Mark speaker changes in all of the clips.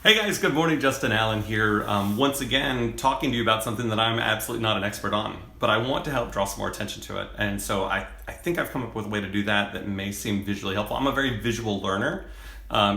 Speaker 1: Hey guys, good morning. Justin Allen here. Once again, talking to you about something that I'm absolutely not an expert on, but I want to help draw some more attention to it. And so I think I've come up with a way to do that that may seem visually helpful. I'm a very visual learner.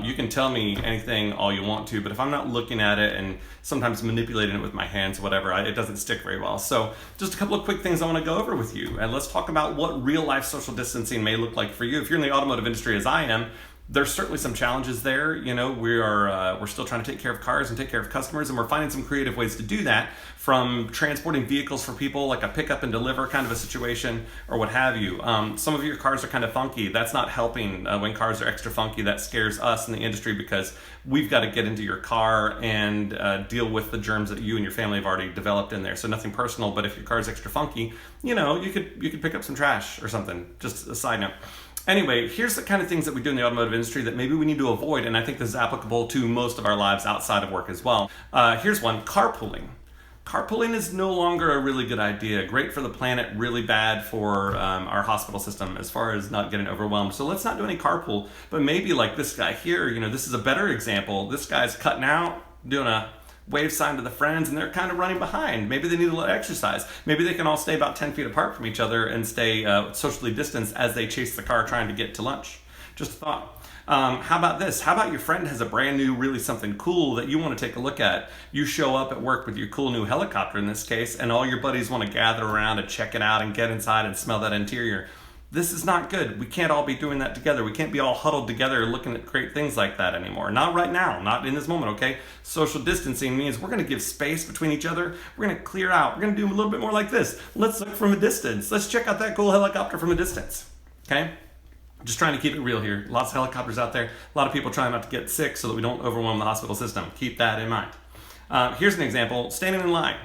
Speaker 1: You can tell me anything all you want to, but if I'm not looking at it and sometimes manipulating it with my hands, whatever, it doesn't stick very well. So just a couple of quick things I want to go over with you. And let's talk about what real life social distancing may look like for you. If you're in the automotive industry as I am, there's certainly some challenges there. You know, we're still trying to take care of cars and take care of customers, and we're finding some creative ways to do that, from transporting vehicles for people, like a pick up and deliver kind of a situation, or what have you. Some of your cars are kind of funky. That's not helping. When cars are extra funky, that scares us in the industry because we've got to get into your car and deal with the germs that you and your family have already developed in there. So nothing personal, but if your car's extra funky, you know, you could pick up some trash or something. Just a side note. Anyway, here's the kind of things that we do in the automotive industry that maybe we need to avoid, and I think this is applicable to most of our lives outside of work as well. Here's one: carpooling. Carpooling is no longer a really good idea. Great for the planet, really bad for our hospital system as far as not getting overwhelmed. So let's not do any carpool, but maybe like this guy here, you know, this is a better example. This guy's cutting out, doing a wave sign to the friends, and they're kind of running behind. Maybe they need a little exercise. Maybe they can all stay about 10 feet apart from each other and stay socially distanced as they chase the car trying to get to lunch. Just a thought. How about this? How about your friend has a brand new, really something cool that you want to take a look at? You show up at work with your cool new helicopter in this case, and all your buddies want to gather around and check it out and get inside and smell that interior. This is not good. We can't all be doing that together. We can't be all huddled together looking at great things like that anymore. Not right now, not in this moment, okay? Social distancing means we're gonna give space between each other. We're gonna clear out. We're gonna do a little bit more like this. Let's look from a distance. Let's check out that cool helicopter from a distance, okay? Just trying to keep it real here. Lots of helicopters out there. A lot of people trying not to get sick so that we don't overwhelm the hospital system. Keep that in mind. Here's an example: standing in line.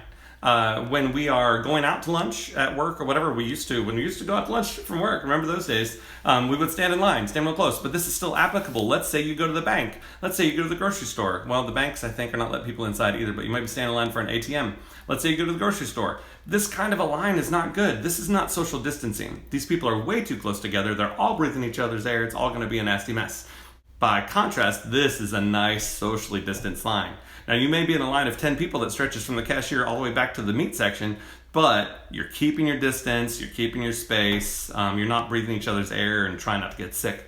Speaker 1: When we are going out to lunch at work or whatever, when we used to go out to lunch from work, remember those days, we would stand in line, stand real close. But this is still applicable. Let's say you go to the bank. Let's say you go to the grocery store. Well, the banks, I think, are not letting people inside either, but you might be standing in line for an ATM. Let's say you go to the grocery store. This kind of a line is not good. This is not social distancing. These people are way too close together. They're all breathing each other's air. It's all going to be a nasty mess. By contrast, this is a nice socially distanced line. Now, you may be in a line of 10 people that stretches from the cashier all the way back to the meat section, but you're keeping your distance, you're keeping your space, you're not breathing each other's air and trying not to get sick.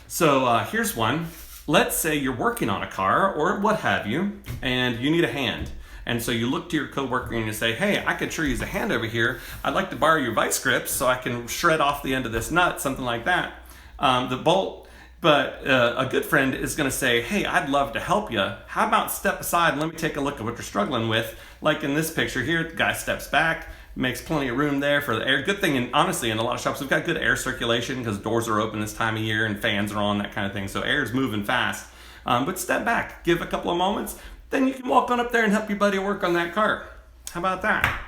Speaker 1: So here's one. Let's say you're working on a car or what have you, and you need a hand. And so you look to your coworker and you say, hey, I could sure use a hand over here. I'd like to borrow your vice grips so I can shred off the end of this nut, something like that. The bolt. But a good friend is going to say, hey, I'd love to help you. How about step aside and let me take a look at what you're struggling with? Like in this picture here, the guy steps back, makes plenty of room there for the air. Good thing, and honestly, in a lot of shops, we've got good air circulation because doors are open this time of year and fans are on, that kind of thing. So air is moving fast. But step back, give a couple of moments, then you can walk on up there and help your buddy work on that car. How about that?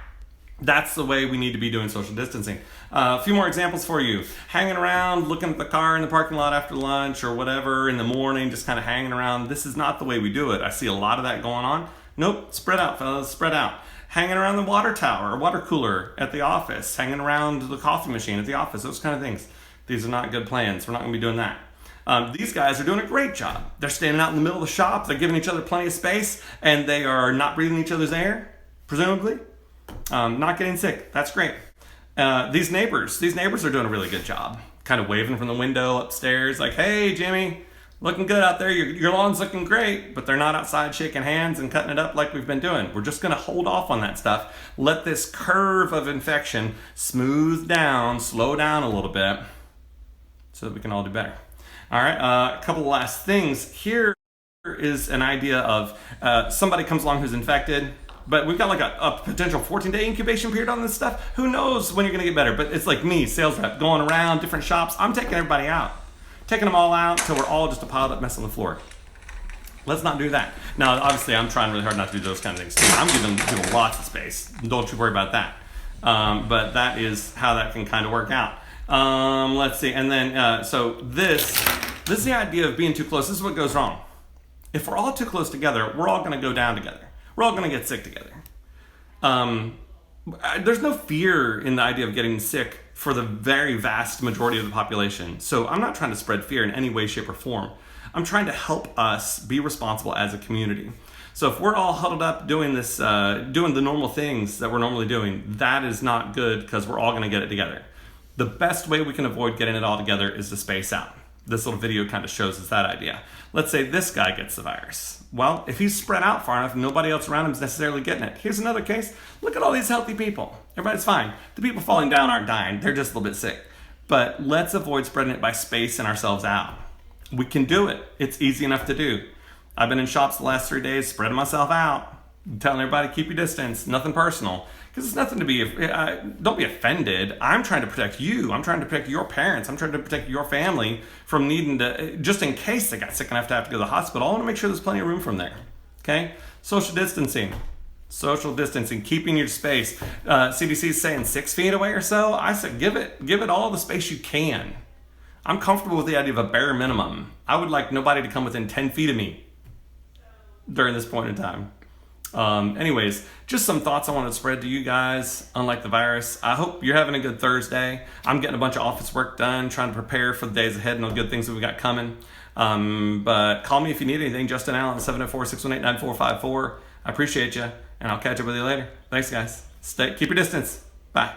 Speaker 1: That's the way we need to be doing social distancing. A few more examples for you. Hanging around, looking at the car in the parking lot after lunch or whatever in the morning, just kind of hanging around. This is not the way we do it. I see a lot of that going on. Nope, spread out, fellas, spread out. Hanging around the water tower or water cooler at the office, hanging around the coffee machine at the office, those kind of things. These are not good plans. We're not going to be doing that. These guys are doing a great job. They're standing out in the middle of the shop. They're giving each other plenty of space, and they are not breathing each other's air, presumably. Not getting sick. That's great. These neighbors are doing a really good job. Kind of waving from the window upstairs like, hey, Jimmy, looking good out there. Your lawn's looking great, but they're not outside shaking hands and cutting it up like we've been doing. We're just going to hold off on that stuff. Let this curve of infection smooth down, slow down a little bit so that we can all do better. All right, a couple of last things. Here is an idea of somebody comes along who's infected, but we've got like a potential 14-day incubation period on this stuff. Who knows when you're going to get better? But it's like me, sales rep, going around different shops. I'm taking everybody out. Taking them all out until we're all just a piled up mess on the floor. Let's not do that. Now, obviously, I'm trying really hard not to do those kind of things too. I'm giving people lots of space. Don't you worry about that. But that is how that can kind of work out. Let's see. And then, so this is the idea of being too close. This is what goes wrong. If we're all too close together, we're all going to go down together. We're all going to get sick together. There's no fear in the idea of getting sick for the very vast majority of the population. So I'm not trying to spread fear in any way, shape, or form. I'm trying to help us be responsible as a community. So if we're all huddled up doing this, doing the normal things that we're normally doing, that is not good because we're all going to get it together. The best way we can avoid getting it all together is to space out. This little video kind of shows us that idea. Let's say this guy gets the virus. Well, if he's spread out far enough, nobody else around him is necessarily getting it. Here's another case. Look at all these healthy people. Everybody's fine. The people falling down aren't dying. They're just a little bit sick. But let's avoid spreading it by spacing ourselves out. We can do it. It's easy enough to do. I've been in shops the last 3 days, spreading myself out, telling everybody, keep your distance, nothing personal. Because it's nothing to be, don't be offended. I'm trying to protect you. I'm trying to protect your parents. I'm trying to protect your family from needing to, just in case they got sick enough to have to go to the hospital. I want to make sure there's plenty of room from there. Okay? Social distancing, keeping your space. CDC is saying 6 feet away or so. I said, give it all the space you can. I'm comfortable with the idea of a bare minimum. I would like nobody to come within 10 feet of me during this point in time. Anyways, just some thoughts I wanted to spread to you guys, unlike the virus. I hope you're having a good Thursday. I'm getting a bunch of office work done, trying to prepare for the days ahead and all the good things that we got coming. But call me if you need anything. Justin Allen, 704-618-9454. I appreciate you, and I'll catch up with you later. Thanks, guys. Keep your distance. Bye.